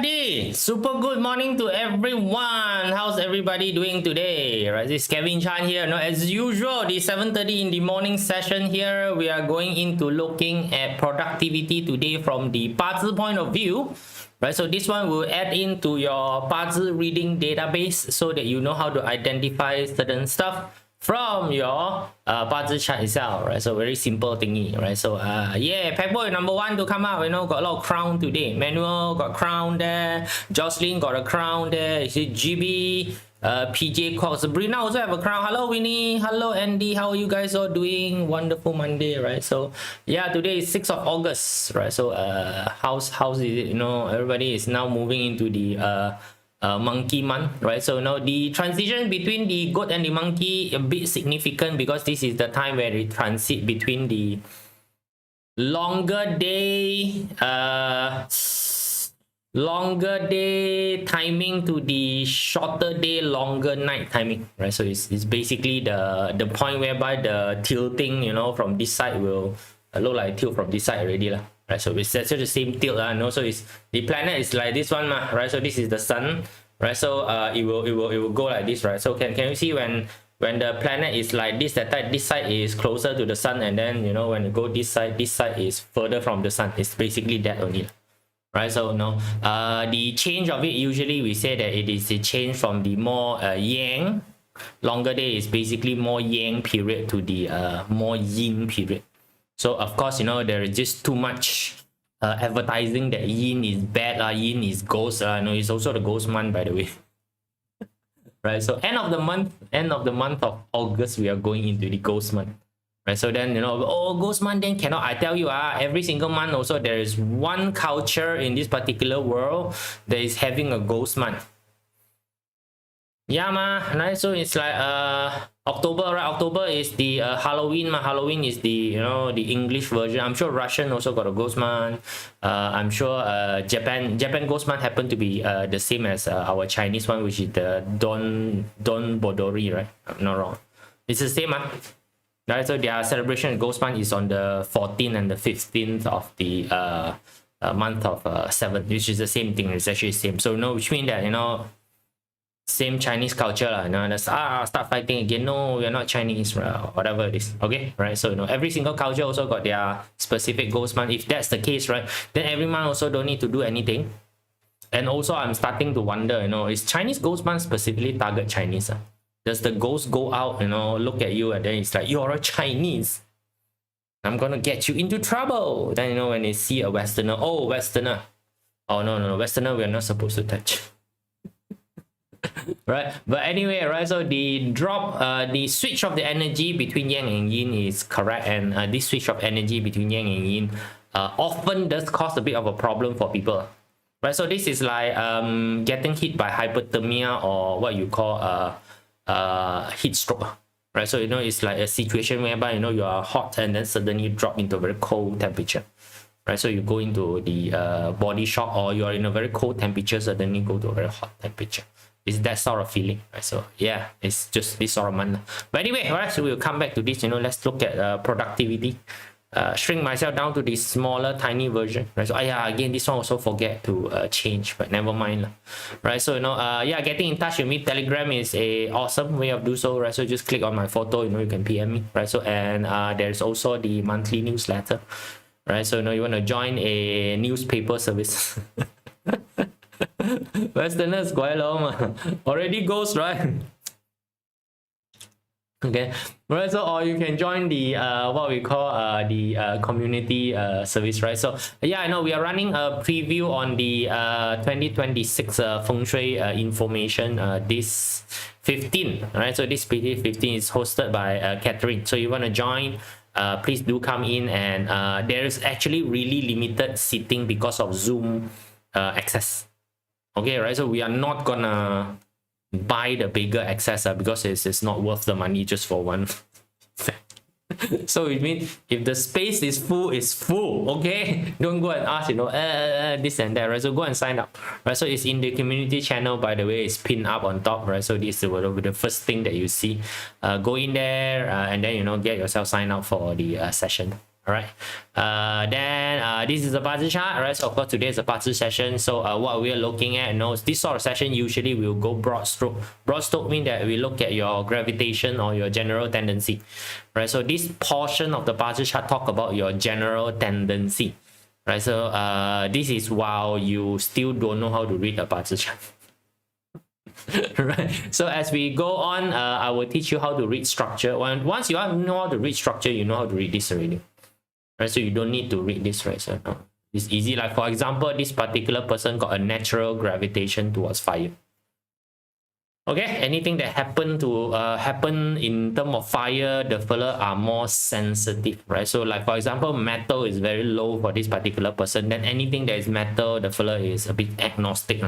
Alrighty, super good morning to everyone. How's everybody doing today? Right, this is Kevin Chan here. Now, as usual, the 7:30 in the morning session here, we are going into looking at productivity today from the BaZi point of view. Right, so this one will add into your BaZi reading database so that you know how to identify certain stuff from your BaZi chart itself, right? So very simple thingy, right? So yeah, Pepper number one to come out, got a lot of crown today. Manuel got crown there, Jocelyn got a crown there, you see GB, PJ Cox, Sabrina also have a crown. Hello Winnie, hello Andy, how are you guys all doing? Wonderful Monday, right? So yeah, today is 6th of August, right? So how's is it? Everybody is now moving into the monkey month, right? So now the transition between the goat and the monkey a bit significant because this is the time where they transit between the longer day timing to the shorter day longer night timing, right? So it's basically the point whereby the tilting from this side will look like tilt from this side already lah. Right, so it's actually the same tilt, and also is the planet is like this one, right? So this is the sun, right? So it will go like this, right? So can you see when the planet is like this, this side is closer to the sun, and then when you go this side is further from the sun. It's basically that only, right? So the change of it, usually we say that it is a change from the more yang longer day is basically more yang period to the more yin period. So of course, there is just too much advertising that yin is bad, yin is ghost. It's also the ghost month, by the way. Right. So end of the month of August, we are going into the ghost month. Right. So then ghost month then cannot. I tell you, every single month also there is one culture in this particular world that is having a ghost month. Yeah, right? So it's like October, right? October is the Halloween. Halloween is the the English version. I'm sure Russian also got a ghost month. I'm sure Japan ghost month happened to be the same as our Chinese one, which is the Don Bodori, right? I'm not wrong. It's the same, right? So their celebration ghost month is on the 14th and the 15th of the month of 7th, which is the same thing. It's actually the same. So which means that same Chinese culture start fighting again. No, we are not Chinese, whatever it is. Okay, right? So every single culture also got their specific ghost month. If that's the case, right, then every month also don't need to do anything. And also I'm starting to wonder, is Chinese ghost month specifically target Chinese? Does the ghost go out, look at you and then it's like, you're a Chinese, I'm gonna get you into trouble? Then when they see a Westerner, oh Westerner, oh no, Westerner we're not supposed to touch. Right, but anyway, right, so the drop, the switch of the energy between yang and yin is correct, and this switch of energy between yang and yin often does cause a bit of a problem for people, right? So this is like getting hit by hypothermia, or what you call heat stroke, right? So it's like a situation whereby you are hot and then suddenly drop into a very cold temperature, right? So you go into the body shock, or you are in a very cold temperature suddenly go to a very hot temperature. It's that sort of feeling, right? So yeah, it's just this sort of month. But anyway, right, so we'll come back to this. Let's look at productivity. Shrink myself down to this smaller tiny version, right? So yeah, again, this one also forget to change, but never mind, right? So yeah, getting in touch with me, Telegram is a awesome way of do so, right? So just click on my photo, you can PM me, right? So and there's also the monthly newsletter, right? So you want to join a newspaper service. Westerners quite long already goes, right? Okay, right. So or you can join the what we call the community service, right? So yeah, I know we are running a preview on the 2026 feng shui information this 15, right? So this PD 15 is hosted by Catherine. So you want to join, please do come in, and there is actually really limited seating because of Zoom access. Okay, right? So we are not gonna buy the bigger access because it's not worth the money just for one. So it means if the space is full, it's full. Okay, don't go and ask this and that, right? So go and sign up, right? So it's in the community channel, by the way. It's pinned up on top, right? So this will be the first thing that you see. Go in there and then get yourself signed up for the session. All right. Then this is a BaZi chart. All right. So of course today is a BaZi session. So what we are looking at, this sort of session usually we'll go broad stroke. Broad stroke means that we look at your gravitation or your general tendency. Right. So this portion of the BaZi chart talk about your general tendency. Right. So this is while you still don't know how to read a BaZi chart. Right. So as we go on, I will teach you how to read structure. Once you know how to read structure, you know how to read this already. Right. So you don't need to read this, right? So it's easy. Like for example, this particular person got a natural gravitation towards fire. Okay, anything that happen in terms of fire, the fella are more sensitive, right? So like for example, metal is very low for this particular person. Then anything that is metal, the fella is a bit agnostic,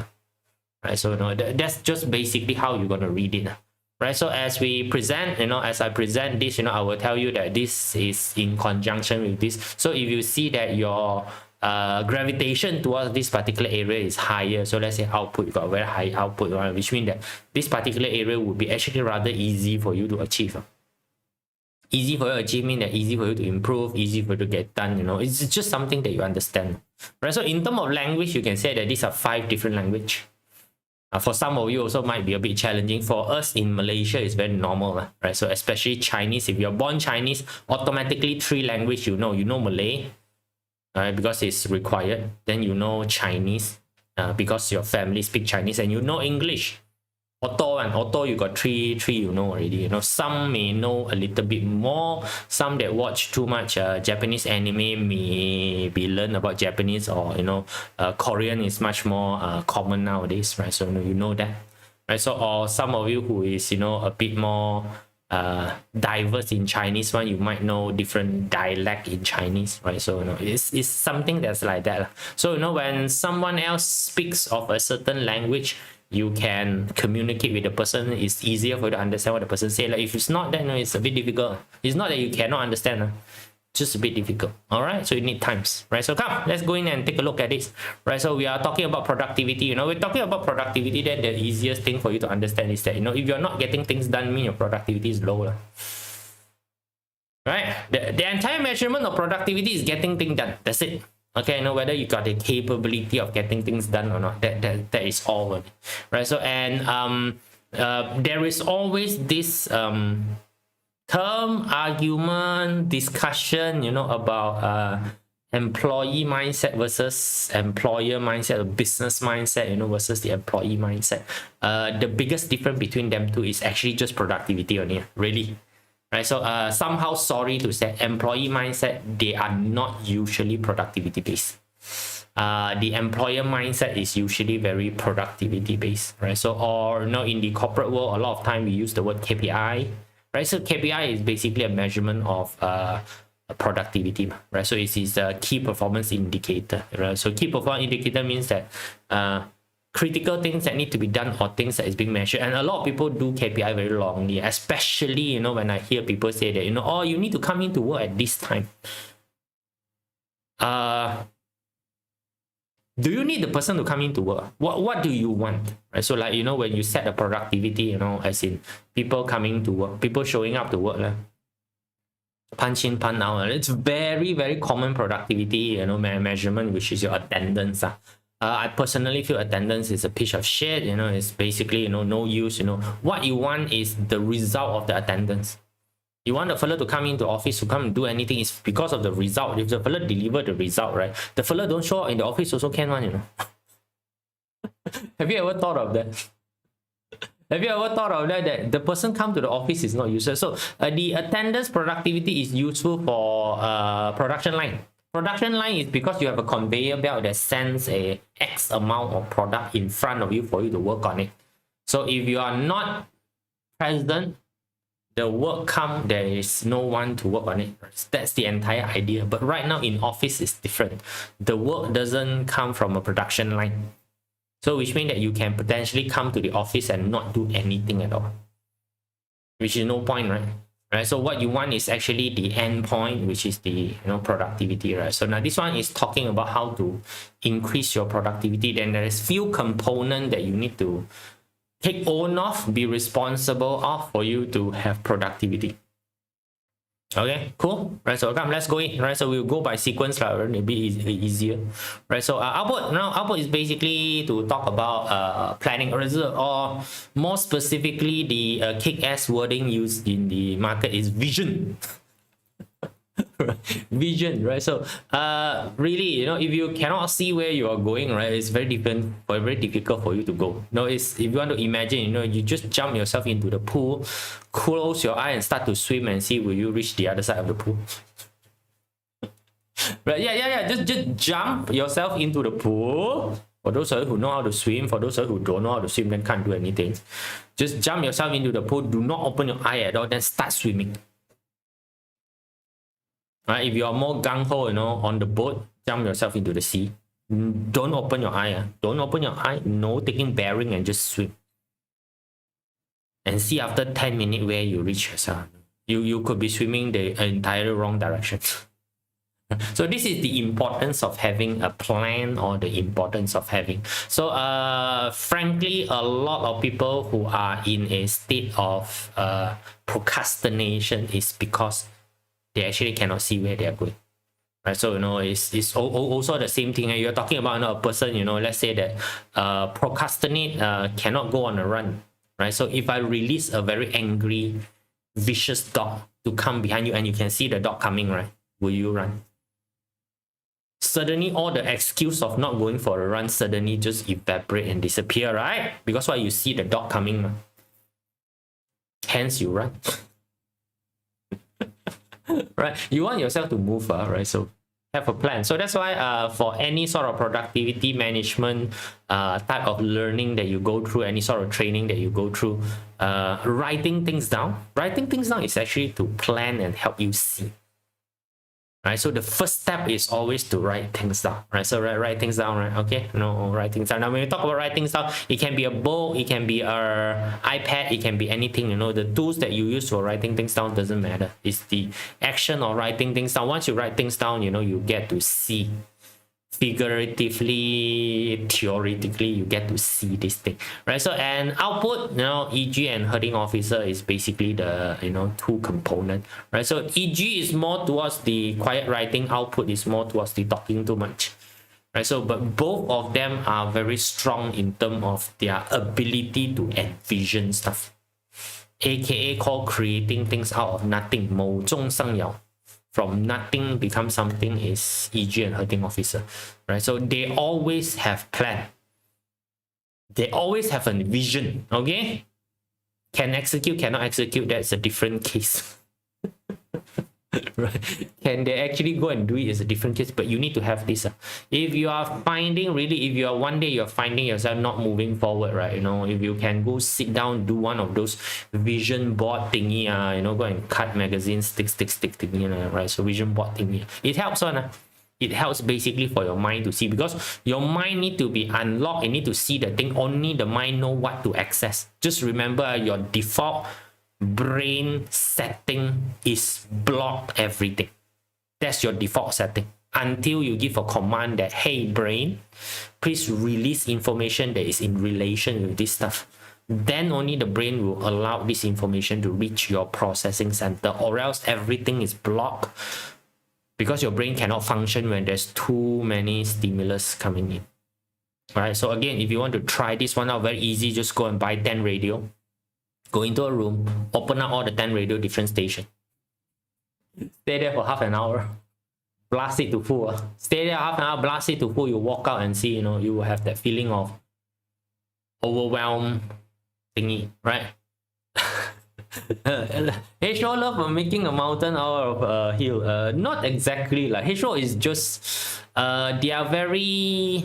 right? So that's just basically how you're gonna read it, right? So as we present, as I present this, I will tell you that this is in conjunction with this. So if you see that your gravitation towards this particular area is higher, so let's say output, you got a very high output, right? Which means that this particular area would be actually rather easy for you to achieve. Easy for you to achieve means that easy for you to improve, easy for you to get done. It's just something that you understand, right? So in terms of language, you can say that these are 5 different languages. For some of you also might be a bit challenging. For us in Malaysia, it's very normal, right? So especially Chinese, if you're born Chinese, automatically 3 languages you know Malay, because it's required. Then you know Chinese, because your family speak Chinese, and you know English. Auto you got three you know already. Some may know a little bit more. Some that watch too much Japanese anime may be learn about Japanese, or Korean is much more common nowadays, right? So you know that, right? So or some of you who is a bit more diverse in Chinese one, you might know different dialect in Chinese, right? So it's something that's like that. So when someone else speaks of a certain language, you can communicate with the person. It's easier for you to understand what the person say. Like if it's not, then it's a bit difficult. It's not that you cannot understand, just a bit difficult. All right, so you need times, right? So come, let's go in and take a look at this, right? So we are talking about productivity. We're talking about productivity. Then the easiest thing for you to understand is that if you're not getting things done, mean your productivity is low, right? The entire measurement of productivity is getting things done. That's it. Okay, whether you got the capability of getting things done or not, that is all, right? So and there is always this term, argument, discussion, about employee mindset versus employer mindset, or business mindset, versus the employee mindset. The biggest difference between them two is actually just productivity only, really. Right, so somehow sorry to say, employee mindset, they are not usually productivity based. The employer mindset is usually very productivity based, right? So or in the corporate world, a lot of time we use the word KPI, right? So KPI is basically a measurement of productivity, right? So it is a key performance indicator, right? So key performance indicator means that critical things that need to be done, or things that is being measured. And a lot of people do KPI very wrongly, especially when I hear people say that oh, you need to come into work at this time. Do you need the person to come into work? What do you want, right? So like when you set a productivity, as in people coming to work, people showing up to work, punch in, punch out, it's very, very common productivity measurement, which is your attendance. I personally feel attendance is a piece of shit. It's basically no use. What you want is the result of the attendance. You want the fella to come into office, to come and do anything, is because of the result. If the fella deliver the result, right, the fella don't show up in the office also can one. Have you ever thought of that? Have you ever thought of that the person come to the office is not useful? So the attendance productivity is useful for production line. Production line is because you have a conveyor belt that sends a X amount of product in front of you for you to work on it. So if you are not present, the work come, there is no one to work on it. That's the entire idea. But right now in office it's different. The work doesn't come from a production line. So which means that you can potentially come to the office and not do anything at all. Which is no point, right? Right, so what you want is actually the end point, which is the productivity, right? So now this one is talking about how to increase your productivity. Then there is few components that you need to take own of, be responsible of, for you to have productivity. Okay, cool. Right, so come, let's go in. Right, so we'll go by sequence, right? A bit easier. Right, so output. Now, output is basically to talk about planning or more specifically, the kick-ass wording used in the market is vision. Vision, right? So really, if you cannot see where you are going, right, it's very difficult for you to go. It's, if you want to imagine, you just jump yourself into the pool, close your eye and start to swim and see will you reach the other side of the pool. Right? Yeah, just jump yourself into the pool. For those of you who know how to swim, for those of you who don't know how to swim, then can't do anything, just jump yourself into the pool, do not open your eye at all, then start swimming. Right? If you are more gung-ho, on the boat, jump yourself into the sea. Don't open your eye. Don't open your eye. No taking bearing and just swim. And see after 10 minutes where you reach yourself. You could be swimming the entire wrong direction. So this is the importance of having a plan, or the importance of having. So frankly, a lot of people who are in a state of procrastination is because they actually cannot see where they are going. Right, so it's also the same thing. You're talking about a person, let's say that procrastinate, cannot go on a run, right? So if I release a very angry, vicious dog to come behind you and you can see the dog coming, right, will you run? Suddenly all the excuse of not going for a run suddenly just evaporate and disappear, right? Because why? You see the dog coming, hence you run. Right, you want yourself to move, right? So have a plan. So that's why for any sort of productivity management type of learning that you go through, any sort of training that you go through, writing things down is actually to plan and help you see. Right, so the first step is always to write things down, right? So write things down, right? Okay, write things down. Now when we talk about writing things down, it can be a book, it can be a iPad, it can be anything. The tools that you use for writing things down doesn't matter. It's the action of writing things down. Once you write things down, you get to see. Figuratively, theoretically, you get to see this thing, right? So, and output, EG and herding officer is basically the two component, right? So EG is more towards the quiet writing, output is more towards the talking too much, right? So but both of them are very strong in terms of their ability to envision stuff, aka called creating things out of nothing, 某中生有. From nothing become something is EG and herding officer, right? So they always have plan. They always have a vision, okay? Can execute, cannot execute, that's a different case. Right? Can they actually go and do it is a different case, but you need to have this. If you are finding, really, if you are one day you're finding yourself not moving forward, right? If you can go sit down, do one of those vision board thingy, go and cut magazines, stick thingy, right? So vision board thingy, it helps on. It helps basically for your mind to see, because your mind need to be unlocked. You need to see the thing. Only the mind know what to access. Just remember, your default brain setting is block everything. That's your default setting until you give a command that, hey brain, please release information that is in relation with this stuff. Then only the brain will allow this information to reach your processing center, or else everything is blocked, because your brain cannot function when there's too many stimulus coming in. All right, so again, if you want to try this one out, very easy, just go and buy 10 radio. Go into a room, open up all the 10 radio different stations. Stay there for half an hour. Blast it to full. Stay there half an hour, blast it to full. You walk out and see, you will have that feeling of overwhelm thingy, right? H-Row love making a mountain out of a hill. Not exactly. Like H-Row is just, they are very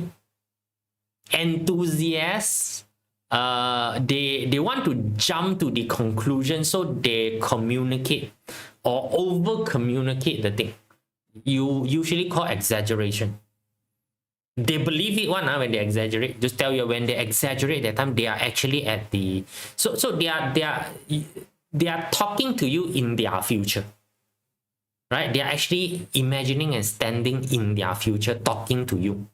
enthusiastic. They want to jump to the conclusion, so they communicate or over communicate the thing. You usually call exaggeration. They believe it when they exaggerate. Just tell you, when they exaggerate that time, they are actually at the so they are talking to you in their future, right? They are actually imagining and standing in their future, talking to you,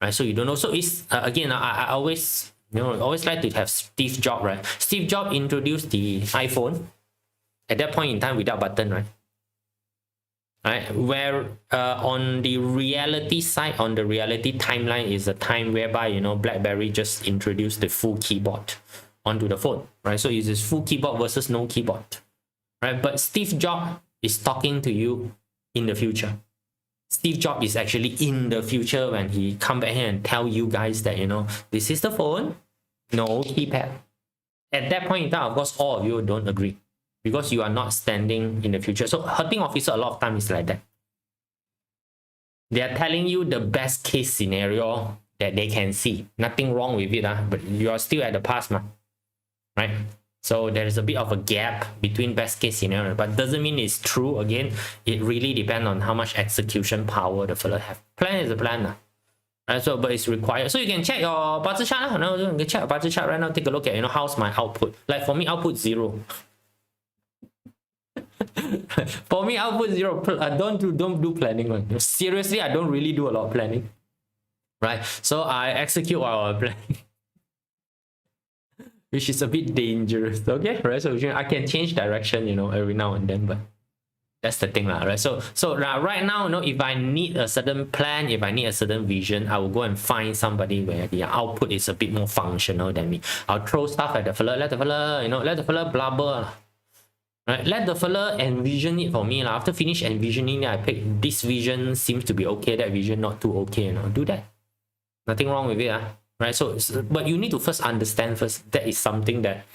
right? So you don't know. So it's again, I always always like to have Steve Jobs, right? Steve Jobs introduced the iPhone at that point in time without button, right? right? Where on the reality side, on the reality timeline, is a time whereby, you know, BlackBerry just introduced the full keyboard onto the phone, right? So it's this full keyboard versus no keyboard, right? But Steve Jobs is talking to you in the future. Steve Jobs is actually in the future when he come back here and tell you guys that, you know, this is the phone, no keypad. At that point in time, of course, all of you don't agree because you are not standing in the future. So hurting officer a lot of time is like that. They are telling you the best case scenario that they can see. Nothing wrong with it, but you are still at the past, right? So there is a bit of a gap between best case scenario, but doesn't mean it's true. Again, it really depends on how much execution power the fella have. Plan is a plan, right? So, but it's required. So you can check your BaZi chart. You can check your BaZi chart right now. Take a look at, you know, how's my output. Like for me, output 0. For me, output 0. Don't do planning. Seriously, I don't really do a lot of planning, right? So I execute our plan. Which is a bit dangerous, okay, right? So I can change direction, you know, every now and then, but that's the thing, right? So right now, you know, if I need a certain plan, if I need a certain vision, I will go and find somebody where the output is a bit more functional than me. I'll throw stuff at the fella, let the fella, you know, let the fella blubber, right? Let the fella envision it for me. After finish envisioning it, I pick this vision seems to be okay, that vision not too okay, you know, do that. Nothing wrong with it, right? So, but you need to first understand first that is something that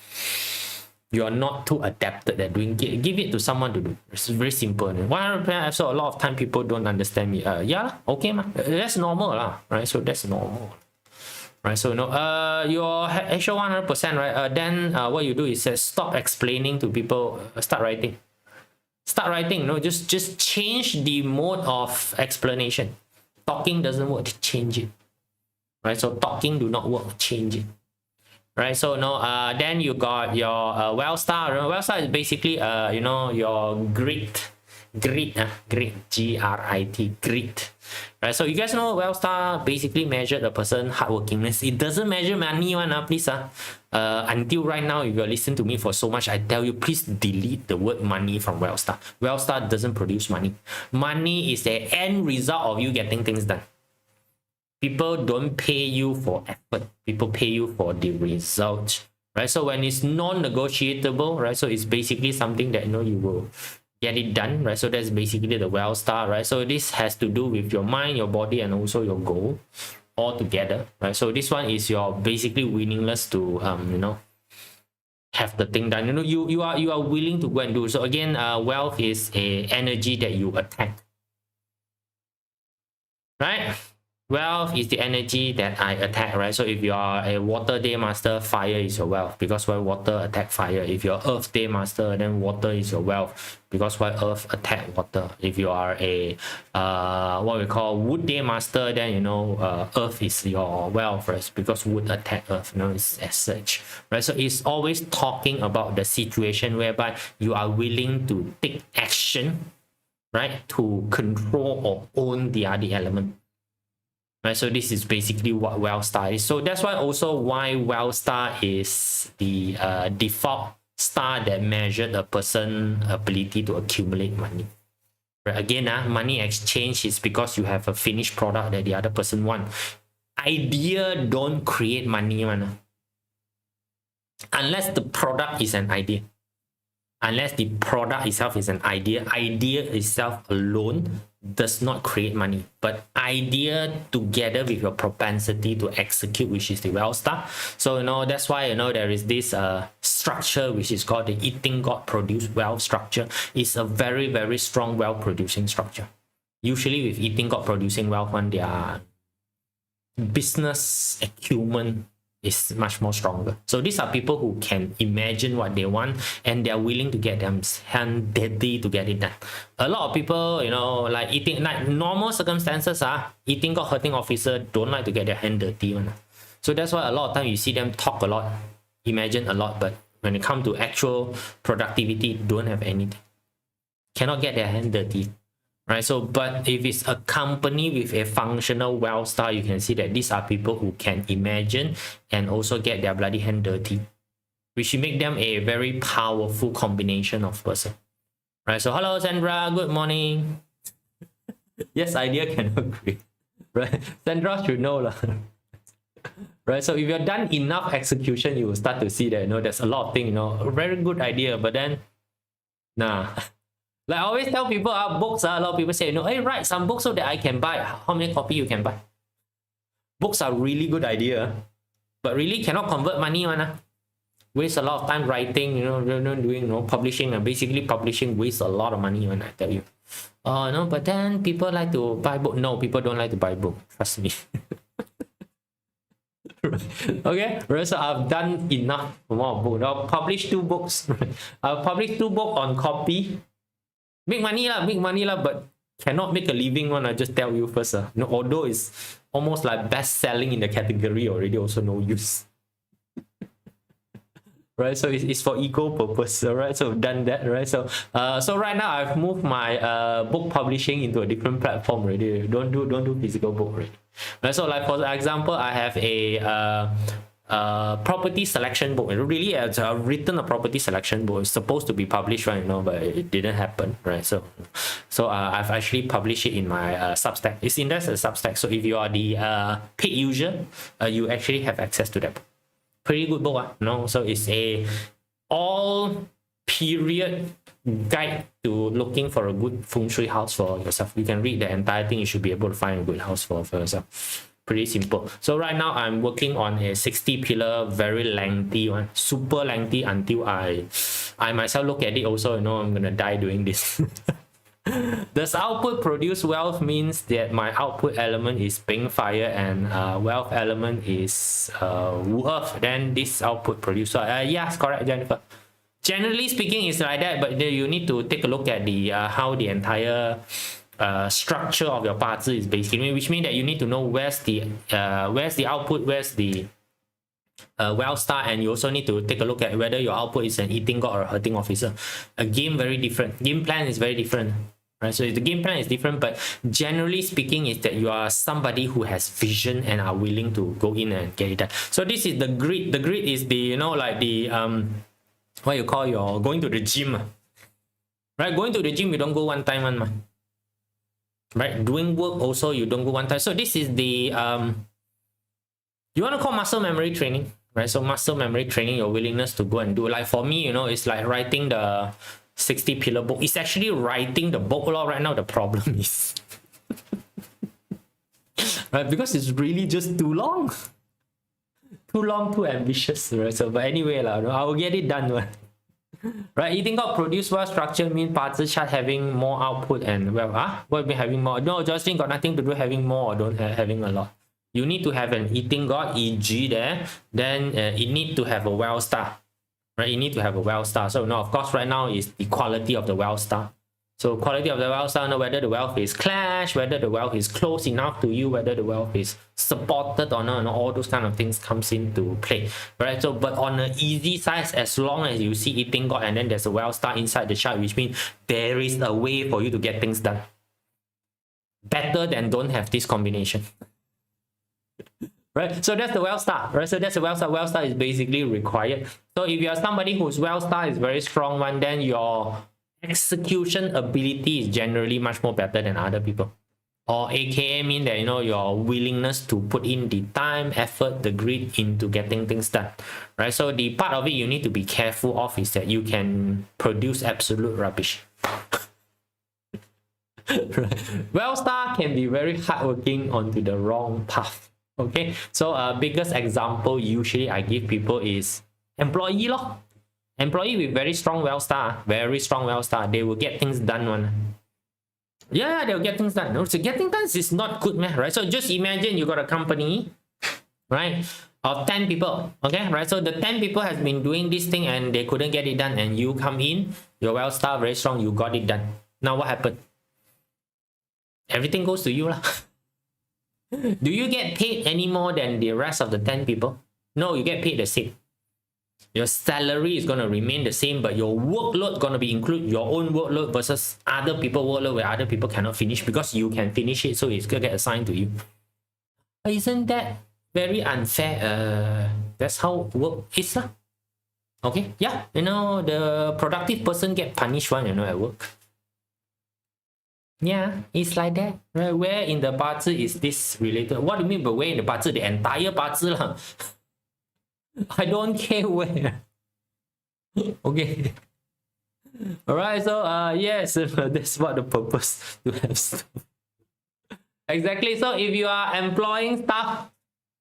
you are not too adapted at doing. Give it to someone to do. It's very simple. 100%. So a lot of time people don't understand me. Yeah, okay, that's normal, right? So that's normal, right? So no, your actual 100%, right? Then what you do is stop explaining to people. Start writing. Start writing. No, just change the mode of explanation. Talking doesn't work. Change it. Right, so talking do not work, change it. Right, so no, then you got your Wellstar. Wellstar is basically you know, your grit, grit, G-R-I-T, grit. Right, so you guys know Wellstar basically measure the person hardworkingness. It doesn't measure money, please. Until right now, if you listen to me for so much, I tell you, please delete the word money from Wellstar. Wellstar doesn't produce money. Money is the end result of you getting things done. People don't pay you for effort. People pay you for the result, right? So when it's non-negotiable, right? So it's basically something that, you know, you will get it done, right? So that's basically the Wellstar, right? So this has to do with your mind, your body, and also your goal all together, right? So this one is your basically willingness to you know, have the thing done. You know, you are willing to go and do. So again, wealth is a energy that you attack, right? Wealth is the energy that I attack, right? So if you are a water day master, fire is your wealth, because why water attack fire. If you're earth day master, then water is your wealth, because why earth attack water. If you are a what we call wood day master, then, you know, earth is your wealth, right? Because wood attack earth, you know, it's as such, right? So it's always talking about the situation whereby you are willing to take action, right, to control or own the other element. Right, so this is basically what Wellstar is. So that's why also why Wellstar is the default star that measured a person's ability to accumulate money. Right, again, money exchange is because you have a finished product that the other person want. Idea don't create money, unless the product is an idea. Unless the product itself is an idea itself alone does not create money. But idea together with your propensity to execute, which is the Wellstar. So, you know, that's why, you know, there is this structure which is called the eating God produce wealth structure. It's a very, very strong wealth producing structure. Usually with eating God producing wealth, their business acumen is much more stronger. So these are people who can imagine what they want and they're willing to get them hand dirty to get it done. A lot of people, you know, like eating, like normal circumstances, eating God hurting officer don't like to get their hand dirty. So that's why a lot of time you see them talk a lot, imagine a lot, but when it comes to actual productivity, don't have anything. Cannot get their hand dirty. Right, so but if it's a company with a functional Wellstar, you can see that these are people who can imagine and also get their bloody hand dirty, which make them a very powerful combination of person. Right, so hello Sandra, good morning. Yes, idea cannot create. Right? Sandra should know lah. Right, so if you're done enough execution, you will start to see that, you know, there's a lot of things, you know, a very good idea, but then nah. Like I always tell people, books, a lot of people say, you know, hey, write some books so that I can buy. How many copy you can buy? Books are really good idea, but really cannot convert money one. Waste a lot of time writing, you know, doing, you know, publishing, and basically publishing wastes a lot of money when I tell you. Oh no, but then people like to buy book. No, people don't like to buy book. Trust me. Okay, right, so I've done enough more book. I'll publish 2 books. I'll publish 2 books on copy. Make money lah, but cannot make a living one. I just tell you first. You know, although it's almost like best selling in the category already, also no use. Right, so it's for eco purpose. Right, so I've done that. Right, so right now I've moved my book publishing into a different platform already. Don't do physical book already. Right, so like for example, I have a property selection book. Really, I've written a property selection book. It's supposed to be published, right? You know, but it didn't happen. Right, so I've actually published it in my Substack. It's in there as a Substack. So if you are the paid user, you actually have access to that book. Pretty good book, no? So it's a all period guide to looking for a good feng shui house for yourself. You can read the entire thing. You should be able to find a good house for yourself. Pretty simple. So right now I'm working on a 60 pillar, very lengthy one, super lengthy, until I myself look at it also, you know, I'm gonna die doing this. Does output produce wealth means that my output element is ping fire and wealth element is earth, then this output produce yes, correct, Jennifer. Generally speaking, it's like that, but you need to take a look at the how the entire structure of your BaZi is basically, which means that you need to know where's the output, where's the wealth star, and you also need to take a look at whether your output is an eating god or a hurting officer. A game very different. Game plan is very different. Right, so the game plan is different, but generally speaking is that you are somebody who has vision and are willing to go in and get it done. So this is the grid. The grid is the, you know, like the what you call your going to the gym, right? Going to the gym, you don't go one time, right? Doing work also, you don't go one time. So this is the you want to call muscle memory training, right? So muscle memory training, your willingness to go and do. Like for me, you know, it's like writing the 60 pillar book. It's actually writing the book right now. The problem is right, because it's really just too long, too ambitious, right? So but anyway, I will get it done, right? Eating God produce wealth structure means BaZi chart having more output and well, what mean having more? No, Justin got nothing to do having more or don't having a lot. You need to have an eating god EG there, then it need to have a wealth star. Right, you need to have a wealth star. So now, of course, right now is the quality of the wealth star. So quality of the wealth star, know whether the wealth is clash, whether the wealth is close enough to you, whether the wealth is supported or not, and all those kind of things comes into play. Right. So, but on an easy side, as long as you see eating god and then there's a wealth star inside the chart, which means there is a way for you to get things done. Better than don't have this combination. Right, so that's the wealth star. Right, so that's the wealth star. Wealth star is basically required. So if you are somebody whose wealth star is very strong one, then your execution ability is generally much more better than other people. Or AKA mean that, you know, your willingness to put in the time, effort, the grit into getting things done. Right, so the part of it you need to be careful of is that you can produce absolute rubbish. Right. Wealth star can be very hardworking onto the wrong path. Okay, so biggest example usually I give people is employee law. Employee with very strong wealth star, they will get things done one. Yeah, they'll get things done. So getting things is not good, man, right? So just imagine you got a company, right, of 10 people, okay, right? So the 10 people has been doing this thing and they couldn't get it done, and you come in, your wealth star very strong, you got it done. Now what happened? Everything goes to you lah. Do you get paid any more than the rest of the 10 people? No, you get paid the same. Your salary is going to remain the same, but your workload going to be include your own workload versus other people workload where other people cannot finish because you can finish it, so it's going to get assigned to you. Isn't that very unfair? That's how work is. Okay, yeah, you know, the productive person get punished one, you know, at work. Yeah, it's like that. Right? Where in the BaZi is this related? What do you mean by where in the BaZi? The entire BaZi lah. I don't care where. Okay. Alright, so yes, that's what the purpose to have stuff. Exactly. So if you are employing staff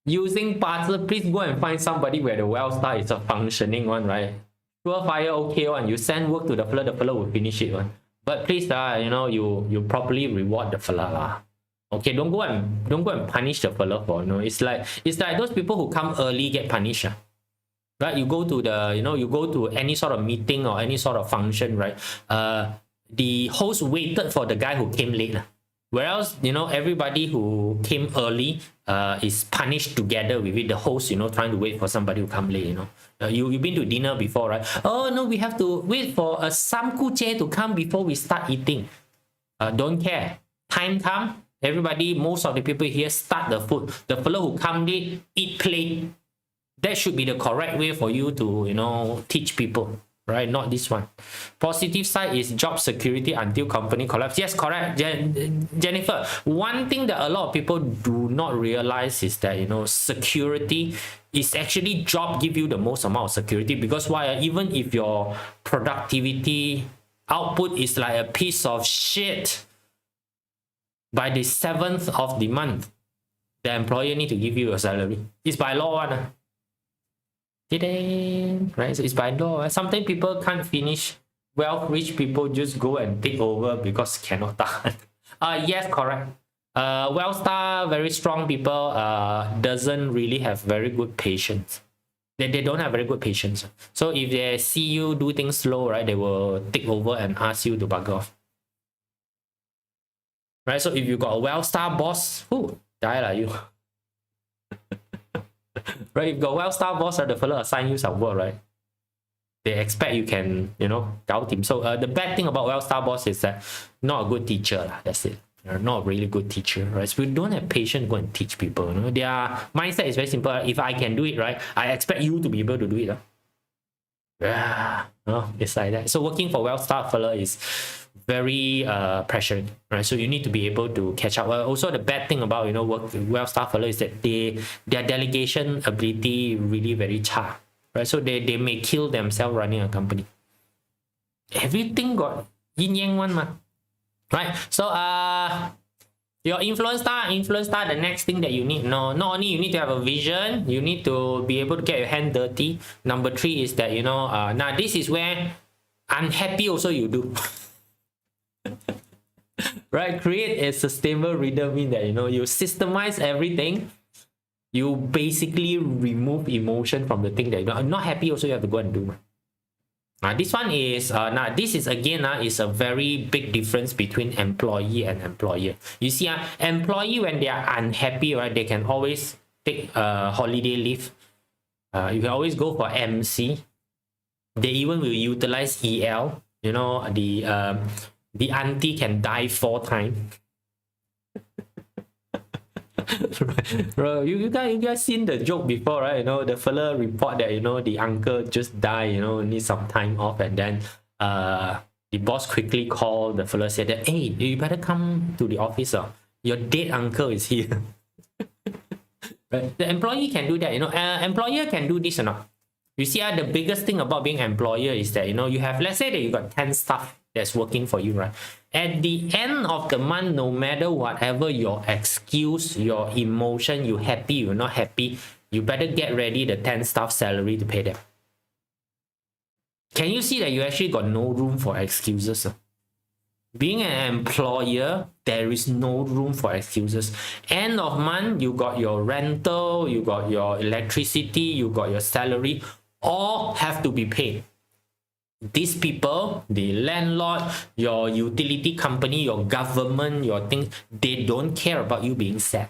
using BaZi, please go and find somebody where the well star is a functioning one, right? Sure fire okay one. You send work to the fella will finish it one. But please you properly reward the fella lah. Okay, don't go and punish the fella for it's like those people who come early get punished. Right? You go to you go to any sort of meeting or any sort of function, right? The host waited for the guy who came late. Whereas, everybody who came early is punished together with it. The host, trying to wait for somebody who come late, you've been to dinner before, right? Oh, no, we have to wait for a samkuche to come before we start eating. Don't care. Time come, everybody, most of the people here start the food. The fellow who come late, eat plate. That should be the correct way for you to, teach people. Right, not this one. Positive side is job security until company collapse. Yes, correct, Jennifer. One thing that a lot of people do not realize is that security is actually job give you the most amount of security, because why? Even if your productivity output is like a piece of shit, by the 7th of the month, the employer need to give you a salary. It's by law one. Right, so it's by law. Sometimes people can't finish. Well, rich people just go and take over because cannot tahan. Yes, correct. Well-star, very strong people doesn't really have very good patience. They don't have very good patience. So if they see you do things slow, right, they will take over and ask you to bug off. Right, so if you got a well-star boss, die lah you. Right, if you got well-star boss, the fellow assign you some work, right? They expect you can, gao him. So the bad thing about well-star boss is that not a good teacher. That's it. They're not a really good teacher, right? So we don't have patience to go and teach people. Their mindset is very simple. If I can do it, right, I expect you to be able to do it. Yeah, it's like that. So working for well-star fella is very pressured, right? So you need to be able to catch up. Also, the bad thing about well-star fella is that their delegation ability really very cha, right? So they may kill themselves running a company. Everything got yin yang one ma, right? So your influence star, the next thing that you need, not only you need to have a vision, you need to be able to get your hand dirty. Number 3 is that now this is where unhappy also you do. Right, create a sustainable rhythm, mean that you systemize everything. You basically remove emotion from the thing that I'm not happy also you have to go and do. This one is this is again is a very big difference between employee and employer. You see, employee, when they are unhappy, right, they can always take holiday leave. You can always go for MC. They even will utilize EL. The auntie can die 4 times. Bro, you guys seen the joke before, right? The fella report that the uncle just died, need some time off, and then the boss quickly called the fella, said that, hey, you better come to the office. Your dead uncle is here. Right? The employee can do that. Employer can do this or not. You see, the biggest thing about being employer is that you have, let's say that you got 10 staff that's working for you, right? At the end of the month, no matter whatever your excuse, your emotion, you happy, you're not happy, you better get ready the 10 staff salary to pay them. Can you see that you actually got no room for excuses? Being an employer, there is no room for excuses. End of month, you got your rental, you got your electricity, you got your salary, all have to be paid. These people, the landlord, your utility company, your government, your things, they don't care about you being sad.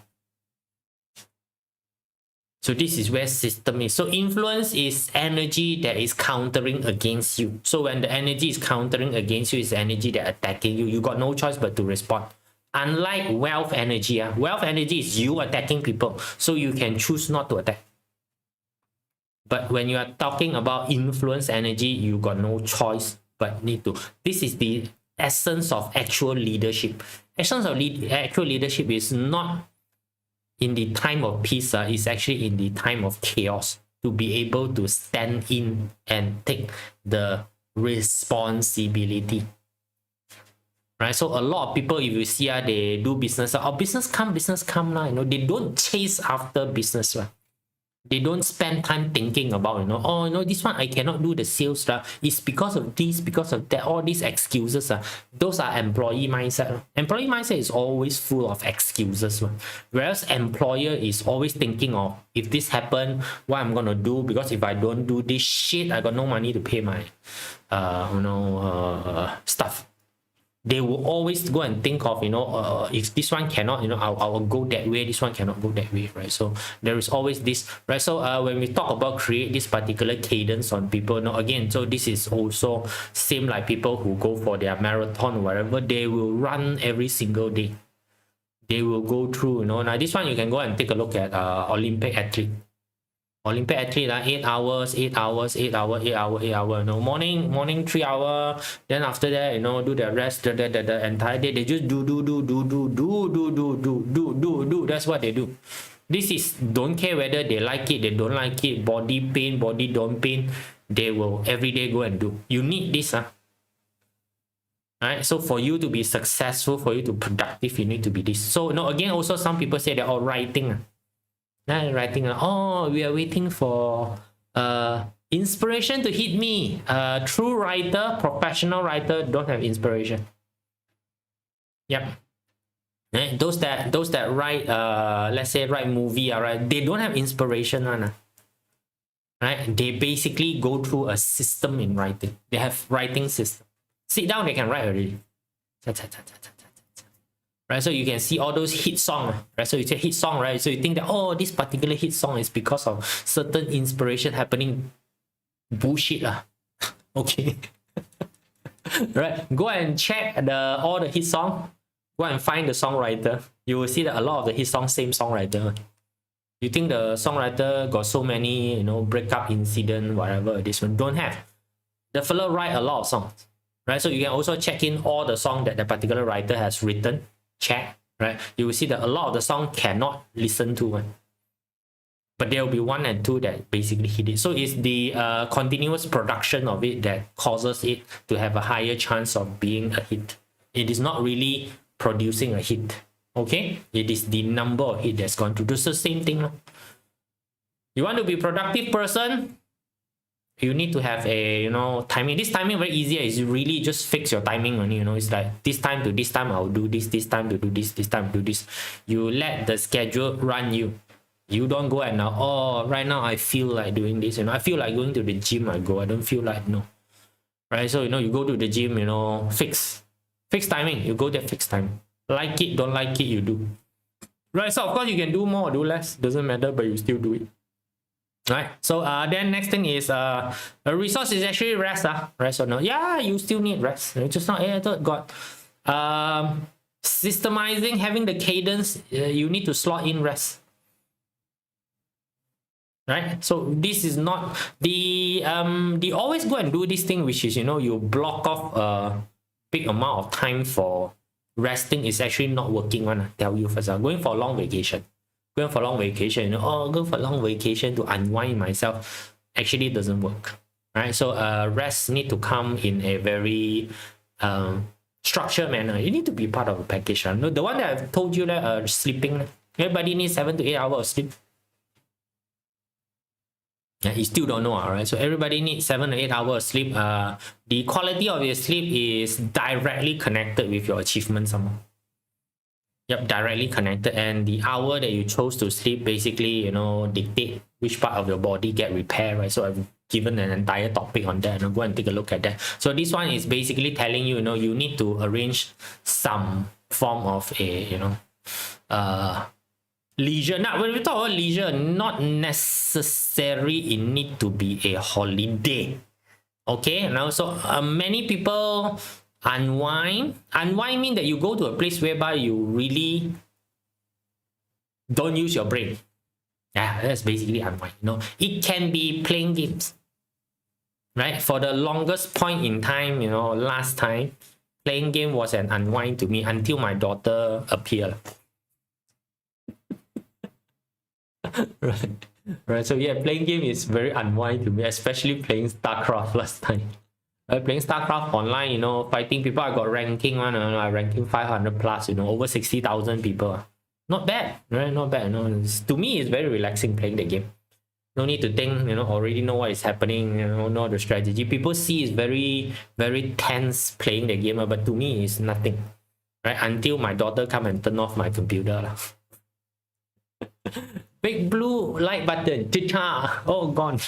So this is where system is. So influence is energy that is countering against you. So when the energy is countering against you, it's energy that attacking you. You got no choice but to respond. Unlike wealth energy, wealth energy is you attacking people. So you can choose not to attack. But when you are talking about influence energy, you got no choice but need to. This is the essence of actual leadership. Essence of actual leadership is not in the time of peace, it's actually in the time of chaos, to be able to stand in and take the responsibility. Right, so a lot of people, if you see, they do business, business come now, they don't chase after business, right? They don't spend time thinking about, this one I cannot do the sales, it's because of this, because of that, all these excuses. Those are employee mindset. Employee mindset is always full of excuses, whereas employer is always thinking of, if this happen, what I'm gonna do, because if I don't do this shit, I got no money to pay my stuff. They will always go and think of, if this one cannot, I'll go that way, this one cannot go that way, right? So there is always this, right? So when we talk about create this particular cadence on people, again, so this is also same like people who go for their marathon or whatever, they will run every single day. They will go through, now this one you can go and take a look at Olympic athlete. 8 hours, 8 hours, 8 hours, 8 hours, 8 hours. Morning 3 hours. Then after that, do the rest, the entire day. They just do. That's what they do. This is, don't care whether they like it, they don't like it, body pain, body don't pain. They will every day go and do. You need this, Right? So for you to be successful, for you to be productive, you need to be this. So again, also some people say they're all writing. Writing, we are waiting for inspiration to hit me. True writer, professional writer don't have inspiration. Yep. Those that write, let's say write movie, right? They don't have inspiration, right? They basically go through a system in writing. They have writing system. Sit down, they can write already. Right, so you can see all those hit songs, right? So you say hit song, right? So you think that, this particular hit song is because of certain inspiration happening. Bullshit, okay. Right, go and check all the hit song. Go and find the songwriter. You will see that a lot of the hit songs, same songwriter. You think the songwriter got so many, breakup incident, whatever. This one don't have. The fellow write a lot of songs, right? So you can also check in all the songs that the particular writer has written. Check, right? You will see that a lot of the song cannot listen to, but there will be 1 and 2 that basically hit it. So it's the continuous production of it that causes it to have a higher chance of being a hit. It is not really producing a hit, okay? It is the number of hit that's gone through. It's the same thing. You want to be a productive person, you need to have a timing. This timing very easy, is you really just fix your timing only. It's like this time to this time I'll do this time to do this time to do this. You let the schedule run you. You don't go and right now I feel like doing this, I feel like going to the gym, I go. I don't feel like, right? So you go to the gym, fix timing. You go there, fix time. Like it, don't like it, you do. Right? So of course you can do more or do less, doesn't matter, but you still do it. Right, so then next thing is a resource is actually rest. Rest or no? Yeah, you still need rest. Just not, I thought God. Systemizing, having the cadence, you need to slot in rest. Right, so this is not the always go and do this thing, which is you block off a big amount of time for resting, is actually not working. I tell you first, going for a long vacation. Going for long vacation, go for long vacation to unwind myself, actually doesn't work, right? So rest need to come in a very structured manner. You need to be part of a package. The one that I've told you that sleeping, everybody needs 7 to 8 hours of sleep. You still don't know, right? So everybody needs 7 to 8 hours of sleep. The quality of your sleep is directly connected with your achievement somehow. Yep, directly connected, and the hour that you chose to sleep basically, dictate which part of your body get repaired, right? So I've given an entire topic on that, and go and take a look at that. So this one is basically telling you, you need to arrange some form of a, leisure. Now, when we talk about leisure, not necessary it need to be a holiday. Okay, now so many people unwind mean that you go to a place whereby you really don't use your brain. Yeah, that's basically unwind. It can be playing games, right? For the longest point in time, last time playing game was an unwind to me until my daughter appeared. Right. Right. So yeah, playing game is very unwind to me, especially playing StarCraft last time. Playing StarCraft online, you know, fighting people. I got ranking one, ranking 500 plus, you know, over 60,000 people. Not bad, right? Not bad. No, to me, it's very relaxing playing the game. No need to think, you know, already know what is happening, you know the strategy. People see it's very, very tense playing the game, but to me, it's nothing, right? Until my daughter come and turn off my computer. Big blue light button, cha, oh, gone.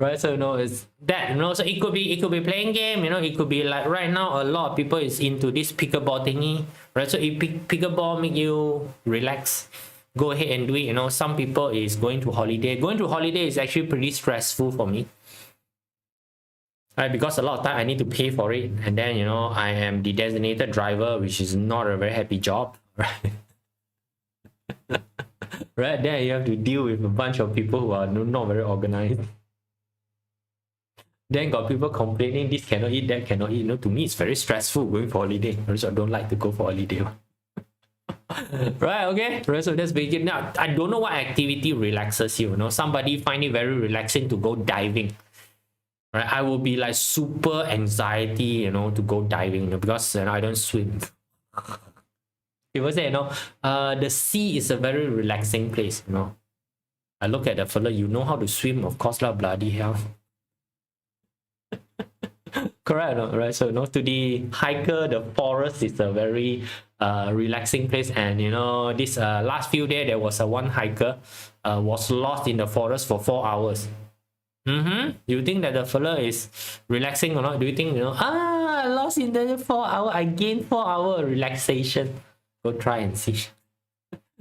Right, so you know, it's that, you know, so it could be playing game, you know, it could be like right now a lot of people is into this pickleball thingy, right? So if pickleball make you relax, go ahead and do it. You know, some people is going to holiday is actually pretty stressful for me, right? Because a lot of time I need to pay for it, and then, you know, I am the designated driver, which is not a very happy job, right? Right, then you have to deal with a bunch of people who are not very organized. Then got people complaining this cannot eat, that cannot eat. You know, to me it's very stressful going for holiday. Also, I don't like to go for holiday. Right, okay. Right, so that's basic. Now I don't know what activity relaxes you. You know, somebody find it very relaxing to go diving. Right, I will be like super anxiety, you know, to go diving, you know, because, you know, I don't swim. People say, you know, the sea is a very relaxing place, you know. I look at the fella, you know how to swim, of course lah, bloody hell. Correct, no? Right? So, you know, to the hiker, the forest is a very relaxing place. And, you know, this last few days, there was a one hiker was lost in the forest for 4 hours. You think that the fella is relaxing or not? Do you think, you know, lost in the 4 hour, I gained 4 hour relaxation? Go try and see.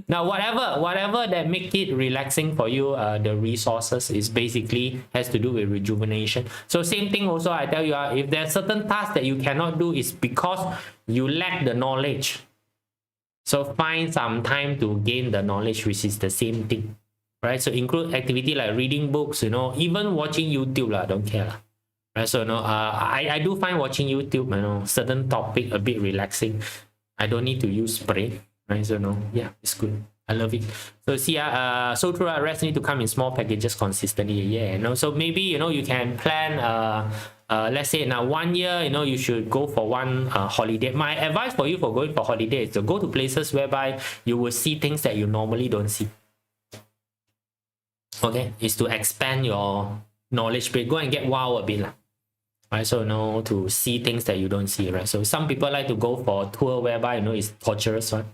Now, whatever that make it relaxing for you, the resources is basically has to do with rejuvenation. So same thing also, I tell you, if there's certain tasks that you cannot do, is because you lack the knowledge. So find some time to gain the knowledge, which is the same thing, right? So include activity like reading books, you know, even watching YouTube lah, don't care lah. Right? So, you know, I do find watching YouTube, you know, certain topic a bit relaxing. I don't need to use brain. Right, so no, yeah, it's good. I love it. So see, so true. Rest need to come in small packages consistently. Yeah, you know. So maybe, you know, you can plan. Let's say now 1 year, you know, you should go for one holiday. My advice for you for going for holiday is to go to places whereby you will see things that you normally don't see. Okay, is to expand your knowledge base. Go and get wild a bit lah. Right, so, you know, to see things that you don't see. Right, so some people like to go for a tour whereby, you know, it's torturous one.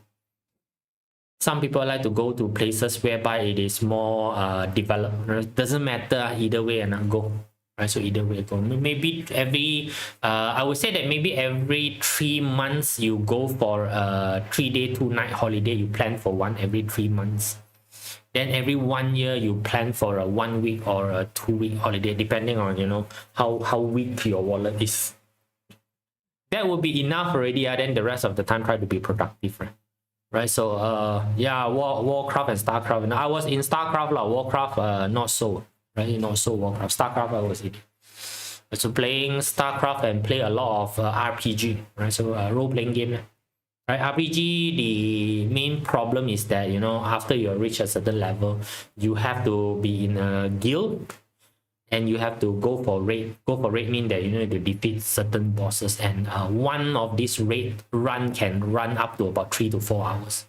Some people like to go to places whereby it is more developed. It doesn't matter either way, and go. Right, so either way go. Maybe every I would say that maybe every 3 months you go for a 3-day 2-night holiday. You plan for one every 3 months. Then every 1 year you plan for a 1 week or a 2-week holiday, depending on, you know, how weak your wallet is. That would be enough already. Then the rest of the time try to be productive, right? Right, so yeah, Warcraft and StarCraft. And I was in StarCraft lah, Warcraft not so, right? Not so Warcraft. StarCraft I was in. So playing StarCraft and play a lot of RPG, right? So role-playing game, right? RPG, the main problem is that, you know, after you reach a certain level, you have to be in a guild. And you have to go for raid. Go for raid mean that you need to defeat certain bosses, and one of these raid run can run up to about 3 to 4 hours.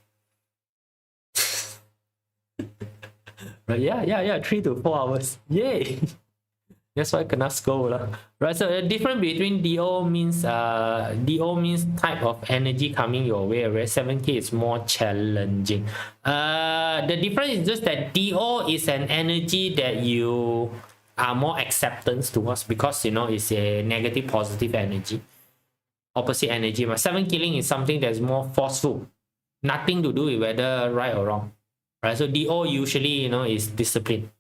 Right? Yeah, 3 to 4 hours. Yay! That's why kena scold lah. Right, so the difference between DO means type of energy coming your way, where 7K is more challenging. The difference is just that DO is an energy that you are more acceptance towards, because, you know, it's a negative positive energy, opposite energy. But 7 killing is something that's more forceful, nothing to do with whether right or wrong, right? So DO usually, you know, is discipline,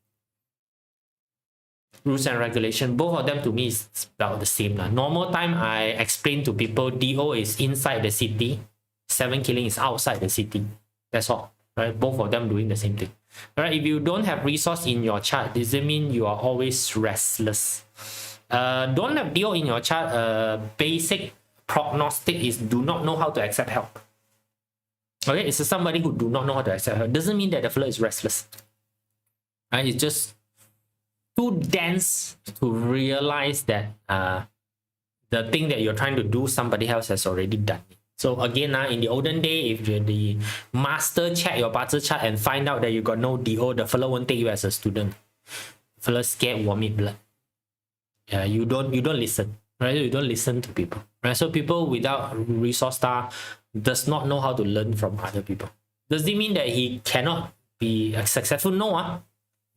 rules and regulation. Both of them to me is about the same lah. Normal time I explain to people, DO is inside the city, 7 killing is outside the city. That's all, right? Both of them doing the same thing. Right, if you don't have resource in your chart, does it mean you are always restless? Don't have DO in your chart. Basic prognostic is do not know how to accept help. Okay, it's somebody who do not know how to accept help. Doesn't mean that the fellow is restless. Right? It's just too dense to realize that the thing that you're trying to do, somebody else has already done it. So again, in the olden day, if you're the master check your BaZi chart and find out that you got no DO, the fellow won't take you as a student. Fellow scared vomit blood. Yeah, you don't listen, right? You don't listen to people, right? So people without resource star does not know how to learn from other people. Does it mean that he cannot be successful? No,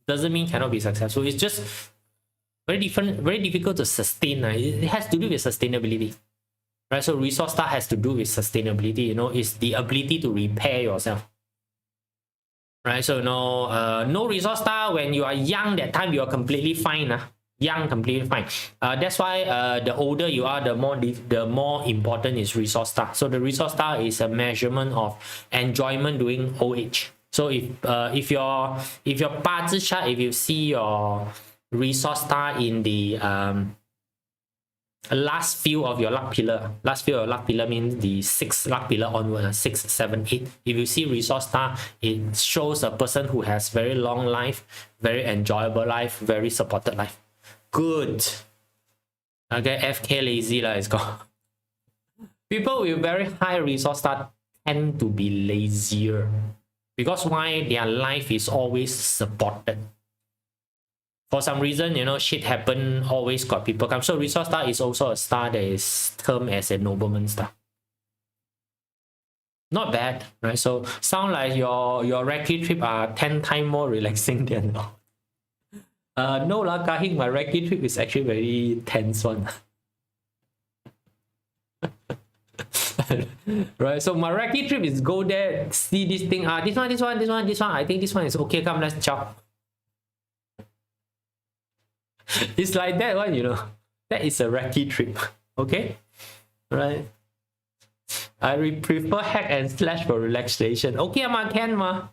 doesn't mean cannot be successful. It's just very difficult to sustain. It has to do with sustainability, right? So resource star has to do with sustainability. You know, it's the ability to repair yourself, right? So no resource star when you are young. That time you are completely fine. Young, completely fine. That's why the older you are, the more important is resource star. So the resource star is a measurement of enjoyment during old age. So if your BaZi chart, if you see your resource star in the last few of your luck pillar, means the 6th luck pillar onward, 6, 7, 8. If you see resource star, it shows a person who has very long life, very enjoyable life, very supported life. Good. Okay, FK lazy lah, it's called. People with very high resource star tend to be lazier. Because why? Their life is always supported. For some reason, you know, shit happen, always got people come. So resource star is also a star that is termed as a nobleman star. Not bad, right? So sound like your recce trip are 10 times more relaxing than no lah, Kahing, my recce trip is actually very tense one. Right, so my recce trip is go there, see this thing, this one, I think this one is okay, come, let's chop. It's like that one, you know. That is a recce trip. Okay, right? I prefer hack and slash for relaxation. Okay, ma, can ma.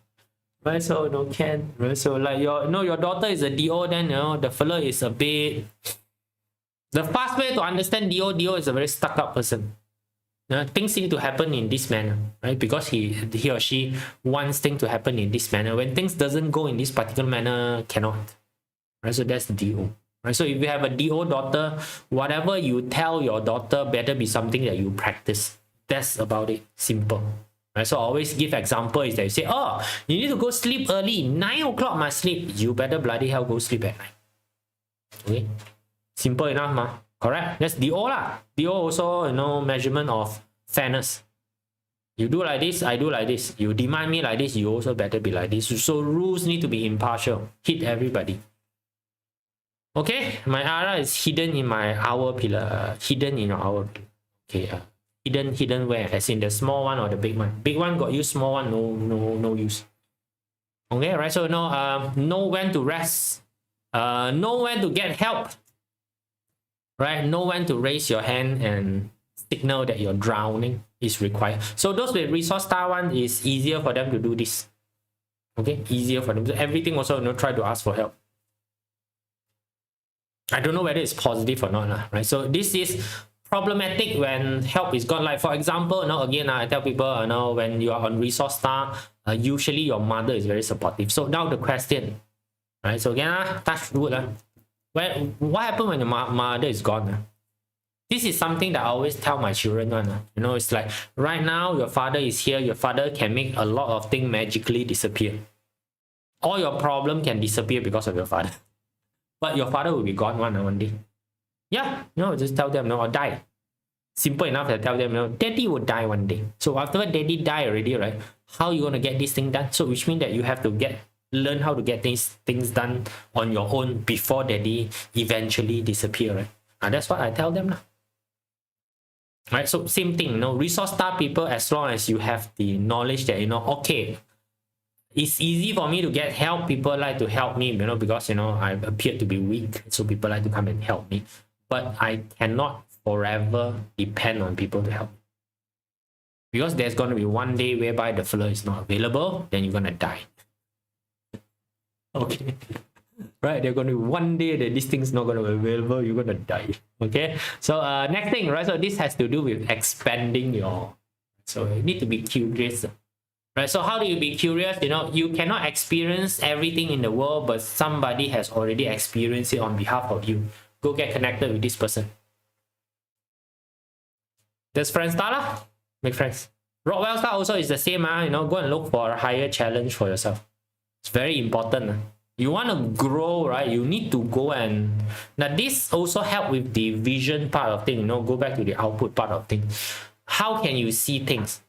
Right, so no can. Right, so like your daughter is a DO, then the fellow is a bit. The fast way to understand DO is a very stuck up person. Things need to happen in this manner, right? Because he or she wants things to happen in this manner. When things doesn't go in this particular manner, cannot. Right, so that's DO. Right, so if you have a DO daughter, whatever you tell your daughter better be something that you practice. That's about it. Simple. Right, so I always give example is that you say, oh, you need to go sleep early. 9 o'clock must sleep. You better bloody hell go sleep at night. Okay, simple enough, ma. Correct. That's DO lah. DO also measurement of fairness. You do like this, I do like this. You demand me like this, you also better be like this. So rules need to be impartial. Hit everybody. Okay, my aura is hidden in my hour pillar. Hidden in your hour pillar. Okay. Hidden where? As in the small one or the big one? Big one got use, small one no use. Okay, right? So know when to rest. Know when to get help. Right? Know when to raise your hand and signal that you're drowning is required. So those with resource star one is easier for them to do this. Okay, easier for them. So everything also try to ask for help. I don't know whether it's positive or not, right? So this is problematic when help is gone. Like for example, again, I tell people, when you are on resource star, usually your mother is very supportive. So now the question, right? So again, touch wood. What happened when your mother is gone? This is something that I always tell my children. It's like right now your father is here. Your father can make a lot of things magically disappear. All your problem can disappear because of your father. But your father will be gone one day. Yeah, just tell them, or die. Simple enough to tell them, daddy will die one day. So after daddy die already, right? How you gonna get this thing done? So which means that you have to learn how to get these things done on your own before daddy eventually disappear, right? And that's what I tell them now. Right, so same thing, resource star people, as long as you have the knowledge that okay, it's easy for me to get help. People like to help me, because I appear to be weak, so people like to come and help me. But I cannot forever depend on people to help me, because there's going to be one day whereby the fellow is not available, then you're going to die. Okay. right? They're going to one day that this thing's not going to be available, you're going to die. Okay, so next thing, right? So this has to do with expanding your, so you need to be curious, right? So how do you be curious? You know, you cannot experience everything in the world, but somebody has already experienced it on behalf of you. Go get connected with this person. There's friend star lah, make friends. Rockwell star also is the same, you know, go and look for a higher challenge for yourself. It's very important. You want to grow, right? You need to go and, now this also help with the vision part of thing, you know, go back to the output part of things. How can you see things?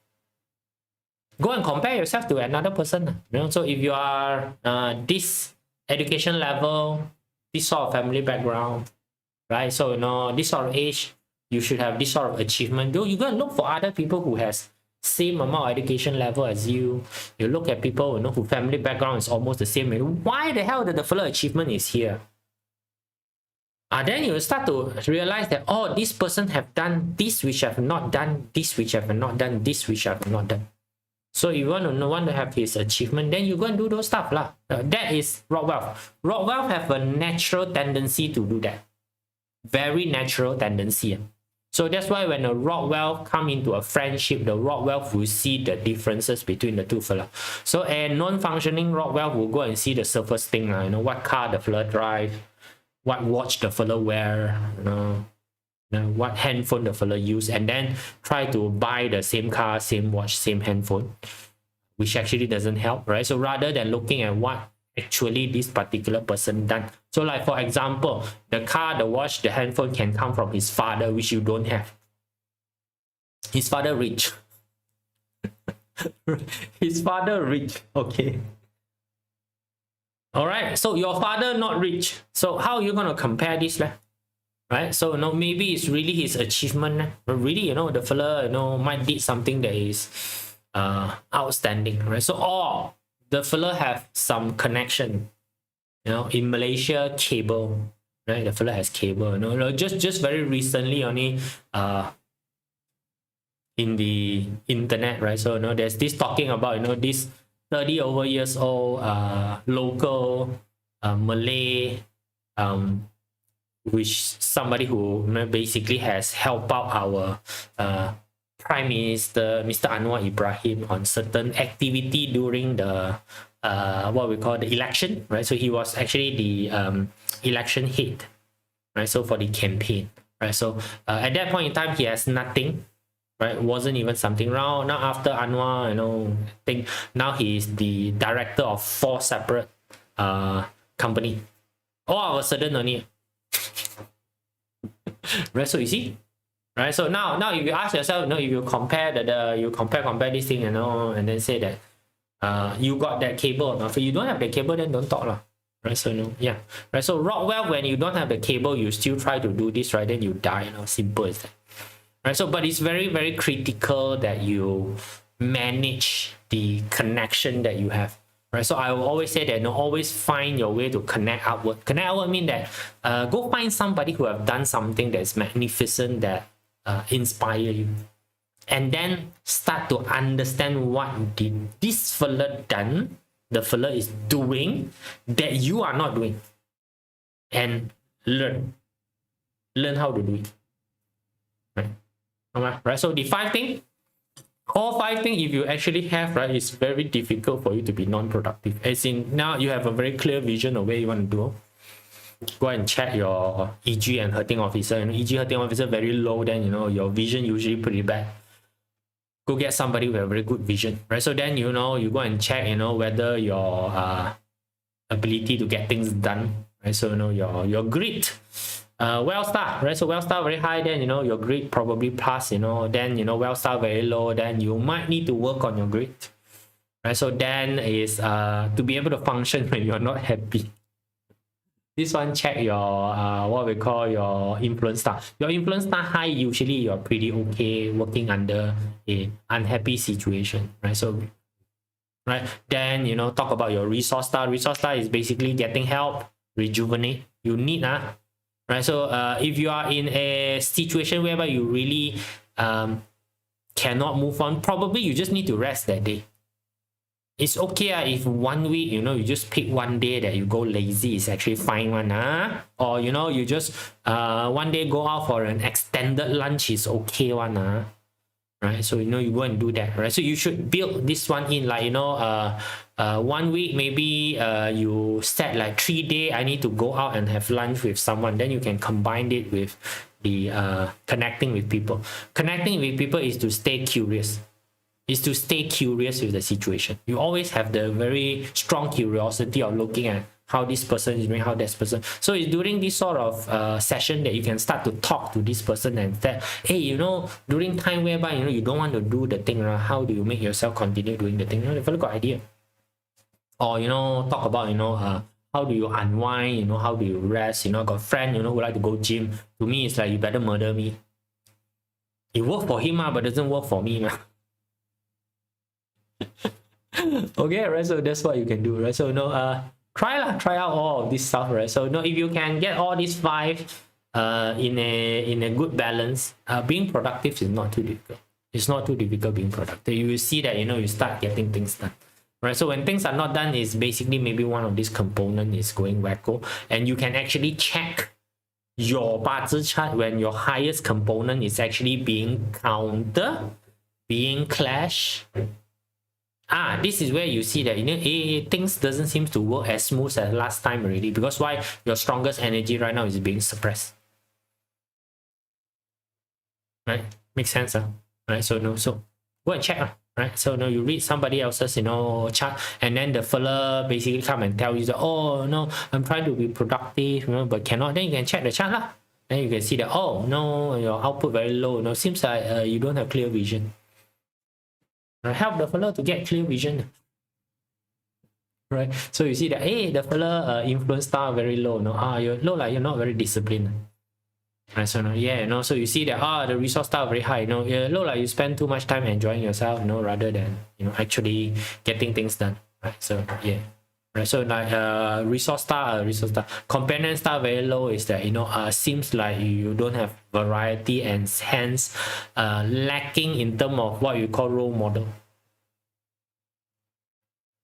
Go and compare yourself to another person, you know. So if you are this education level, this sort of family background, right? So, you know, this sort of age, you should have this sort of achievement. You go and look for other people who has same amount of education level as you. You look at people, you know, who family background is almost the same. Why the hell the fellow achievement is here? Then you start to realize that, oh, this person have done this which I have not done, this which I have not done, this which I have not done. So if you want to have his achievement, then you go and do those stuff lah. That is Rockwell. Rockwell have a natural tendency to do that. Very natural tendency. So that's why when a Rockwell come into a friendship, the Rockwell will see the differences between the two fella. So a non-functioning Rockwell will go and see the surface thing, you know, what car the fella drive, what watch the fella wear, you know, what handphone the fella use, and then try to buy the same car, same watch, same handphone, which actually doesn't help, right? So rather than looking at what actually this particular person done. So like for example, the car, the watch, the handphone can come from his father, which you don't have. His father rich. His father rich, okay. All right, so your father not rich. So how are you going to compare this? Right? So, you know, maybe it's really his achievement. But really, you know, the fella, you know, might did something that is outstanding, right? So, or the fella have some connection, you know, in Malaysia, cable, right? The fella has cable, you know, just very recently only in the internet, right? So, you know, there's this talking about, you know, this 30 over years old local Malay which somebody who, you know, basically has helped out our Prime Minister, Mr. Anwar Ibrahim, on certain activity during the what we call the election, right? So he was actually the election head, right? So for the campaign, right? So at that point in time, he has nothing, right? Wasn't even something wrong. Now after Anwar, you know, I think now he is the director of 4 separate company. All of a sudden only. Right, so you see, right? So now if you ask yourself, you know, if you compare you compare this thing, you know, and then say that you got that cable. If you don't have the cable, then don't talk lah. Right? So, you know, yeah, right. So Rockwell, when you don't have the cable, you still try to do this, right? Then you die. You know, simple as that. Right. So, but it's very, very critical that you manage the connection that you have. Right, so I will always say that, you know, always find your way to connect outward. Connect outward mean that go find somebody who have done something that's magnificent, that inspire you, and then start to understand what did this fella done, the fella is doing that you are not doing, and learn how to do it. Right, right. So the 5 things. All 5 things, if you actually have, right, it's very difficult for you to be non-productive. As in, now you have a very clear vision of where you want to go. Go and check your EG and hurting officer. You know, EG hurting officer very low, then, you know, your vision usually pretty bad. Go get somebody with a very good vision, right? So then, you know, you go and check, you know, whether your ability to get things done, right? So, you know, your grit. Well star, right? So well star very high, then, you know, your grit probably plus, you know, then, you know, well star very low, then you might need to work on your grit, right? So then is to be able to function when you're not happy. This one, check your what we call your influence star. Your influence star high, usually you're pretty okay working under a unhappy situation, right? So, right, then, you know, talk about your resource star. Resource star is basically getting help, rejuvenate. You need right? So if you are in a situation whereby you really cannot move on, probably you just need to rest that day. it's okay if 1 week, you just pick one day that you go lazy is actually fine one, or you just one day go out for an extended lunch is okay one, right? So you go and do that, right? So you should build this one in, like 1 week maybe you set like 3 day I need to go out and have lunch with someone, then you can combine it with the connecting with people. Connecting with people is to stay curious, with the situation. You always have the very strong curiosity of looking at how this person is doing, how this person. So it's during this sort of session that you can start to talk to this person and say, hey, during time whereby you don't want to do the thing, how do you make yourself continue doing the thing? The fellow got idea. Or talk about how do you unwind, how do you rest? Got a friend who like to go gym. To me, it's like, you better murder me. It worked for him, but it doesn't work for me. Okay, right? So that's what you can do, right? So try out all of this stuff, right? So if you can get all these 5 in a good balance, being productive is not too difficult. It's not too difficult being productive. You will see that you start getting things done, right? So when things are not done, is basically maybe one of these component is going wacko, and you can actually check your BaZi chart when your highest component is actually being counter, being clash. This is where you see that things doesn't seem to work as smooth as last time already, because why? Your strongest energy right now is being suppressed, right? Makes sense, right? So go and check, right? So you read somebody else's chart, and then the fella basically come and tell you that, oh no, I'm trying to be productive, but cannot. Then you can check the chart lah. Then you can see that, oh no, your output very low. Seems like you don't have clear vision. Help the fellow to get clear vision, right? So you see that, hey, the fellow influence star very low. You look like you're not very disciplined, right? So so you see that the resource star very high. You look like you spend too much time enjoying yourself, rather than actually getting things done, right? So right. So like resource star, companion star very low is that seems like you don't have variety, and hence lacking in terms of what you call role model,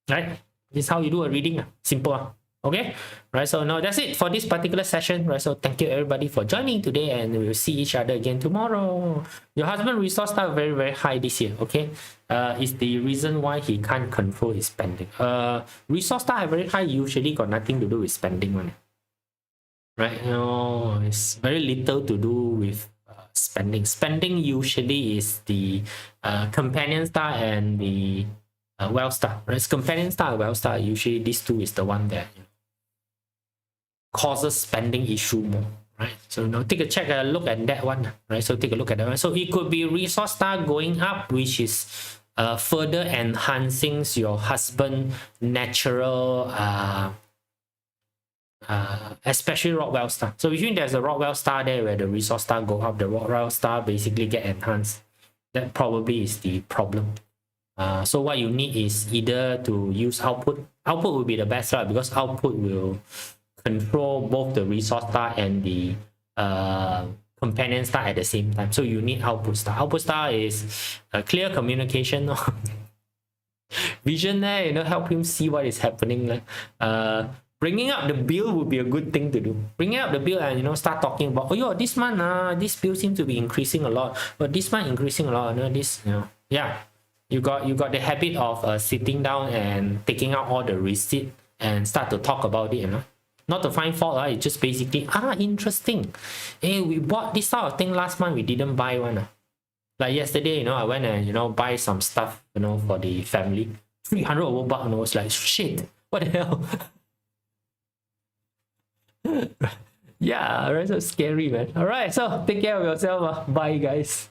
right? This is how you do a reading. Simple. Okay, right? So now that's it for this particular session, right? So thank you everybody for joining today, and we'll see each other again tomorrow. Your husband resource star very, very high this year, okay? Is the reason why he can't control his spending. Resource star very high usually got nothing to do with spending one, right? It's very little to do with spending. Spending usually is the companion star and the wealth star, right? Companion star and wealth star, usually these two is the one that causes spending issue more, right? So take a look at that one, right? So take a look at that one. So it could be resource star going up, which is further enhancing your husband natural especially Rockwell star. So usually there's a Rockwell star there where the resource star go up, the Rockwell star basically get enhanced. That probably is the problem. So what you need is either to use output. Output will be the best, right? Because output will control both the resource star and the companion star at the same time. So you need output star. Output star is a clear communication, vision there, help him see what is happening. Bringing up the bill would be a good thing to do. Bringing up the bill and start talking about, oh this month this bill seems to be increasing a lot, but this month increasing a lot. Yeah. You got the habit of sitting down and taking out all the receipt and start to talk about it, not to find fault, it's just basically interesting. Hey, we bought this sort of thing last month, we didn't buy one. Like yesterday, I went and buy some stuff, for the family. 300 over bucks, and I was like, shit, what the hell? Yeah, right, so scary, man. All right, so take care of yourself. Bye, guys.